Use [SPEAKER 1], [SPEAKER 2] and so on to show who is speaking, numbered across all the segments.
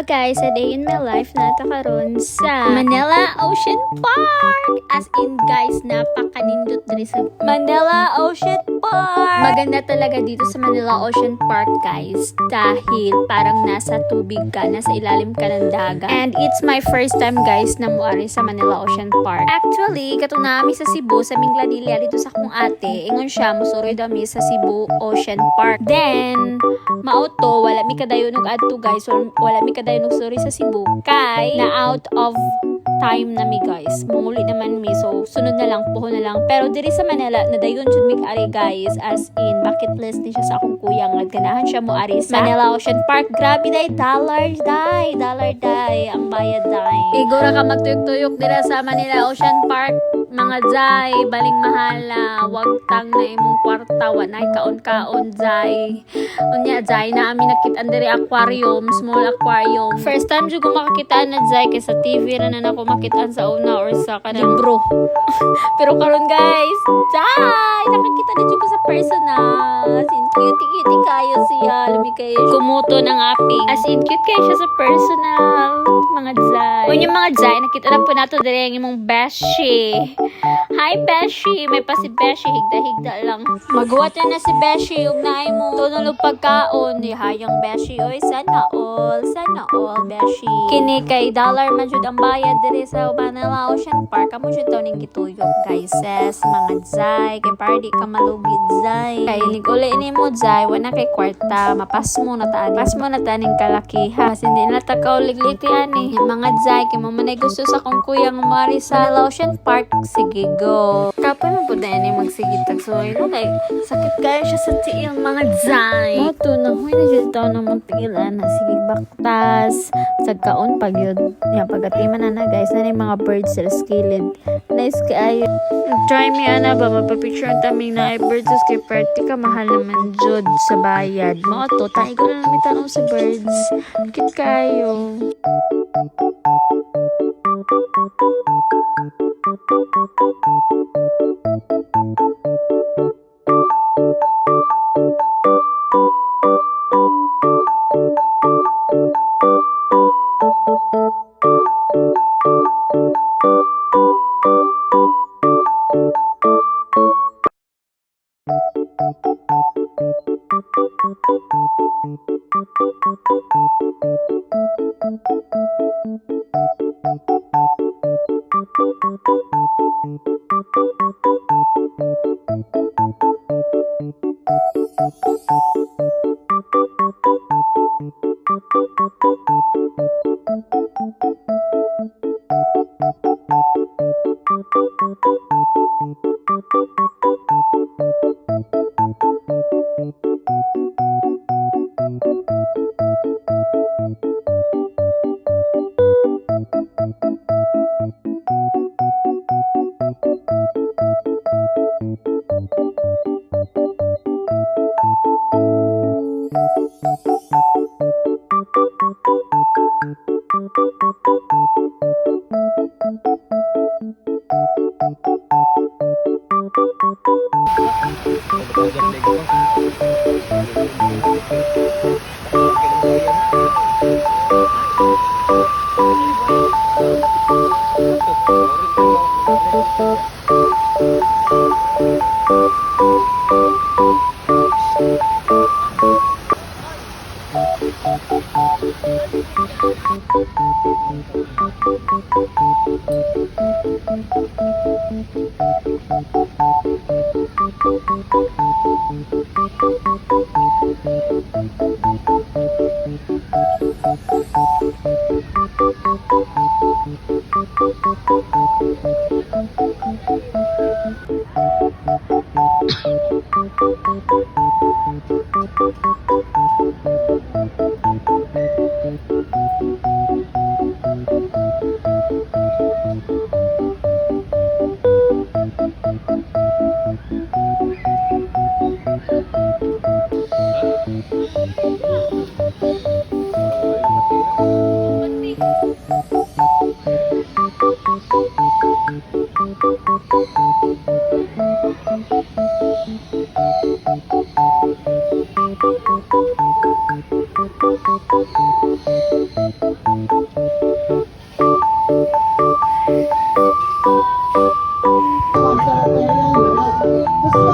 [SPEAKER 1] guys, a day in my life na karon sa Manila Ocean Park. As in guys, napakanindot diri sa Manila Ocean Park. Maganda talaga dito sa Manila Ocean Park guys, dahil parang nasa tubig ka, nasa ilalim ka ng dagat. And it's my first time guys na muari sa Manila Ocean Park. Actually, katong nami sa Cebu, sa Minglanilla dito sa akong ate, ingon siya musuroy dami sa Cebu Ocean Park. Then mauto wala mi kadayon og adto guys, wala mi kadayon og sorry sa Cebu kay na out of time na mi guys, muli naman mi, so sunod na lang, puho na lang. Pero diri sa Manila nadayon jud mi ari guys, as in bucket list ni siya sa akong kuya nga ganahan siya mo ari sa Manila Ocean Park. Grabe day, dollar day ang bayad day. Igora ka magtuyok-tuyok dira sa Manila Ocean Park mga jay, baling mahala, wag tang na imong kwarta, wanay kaon-kaon jay. Unya jay na ami nakit-an diri aquarium, small aquarium. First time jud ko makakita na jay kay sa TV ra na nako makitaan sa una or sa kanang libro. Pero karon guys, jay nakakita na jud ko sa personal. As in cute kayo siya, labi kayo kumuto ng aping. As in cute kayo siya sa personal, mga jay. Unya mga jay, nakita na po nato diri ang imong beshi. Hi Beshi, may pa si Beshi, higda-higda lang. Maghuwat na si Beshi, ug naay mo tunulog pagkaon. Di hayang Beshi, oy sana all Beshi. Kini kay dollar man jud ang bayad diri sa Manila Ocean Park. Amo jud taw ning gituyok guys, ses mga zay, kay pardi ka malugid zay. Kay uli nimo zay, wala kay kwarta, mapas mo na taning kalakiha. Kasi hindi na ta kauligliti ani. Mga zay, kay mo manay gusto sa kong kuya ngumari sa Ocean Park. Sige, go. Kapag mo po dahil yung magsigitag. So, yun, kay sakit kaya siya sa tiil, mga zay. Ito, nahuy na siya ito na magtigilan na. Sige, baktas. Sagkaon, pag yun. Yan, pagkatiman na guys. Na yung mga birds sa skillet. Nice kayo. Try me, ana ba? Mapapicture ang taming na ay birds sa party ka. Mahal naman jud sa bayad. Mga to, tayo ko na namin tanong sa birds. Kit kayo.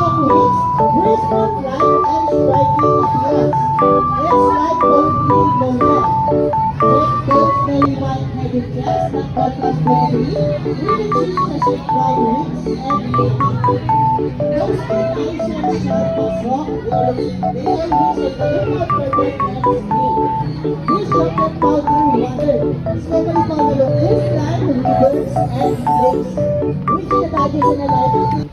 [SPEAKER 2] long wings, graceful flight, and striking appearance. It's like complete moment. With those very white-headed jets that contrast beautifully with the cheeks brown wings and those keen eyes and sharp soft words, they always look out for their friends' need. This rocket powder water is normally found along coastline, rivers, and lakes, which is the badges in a life.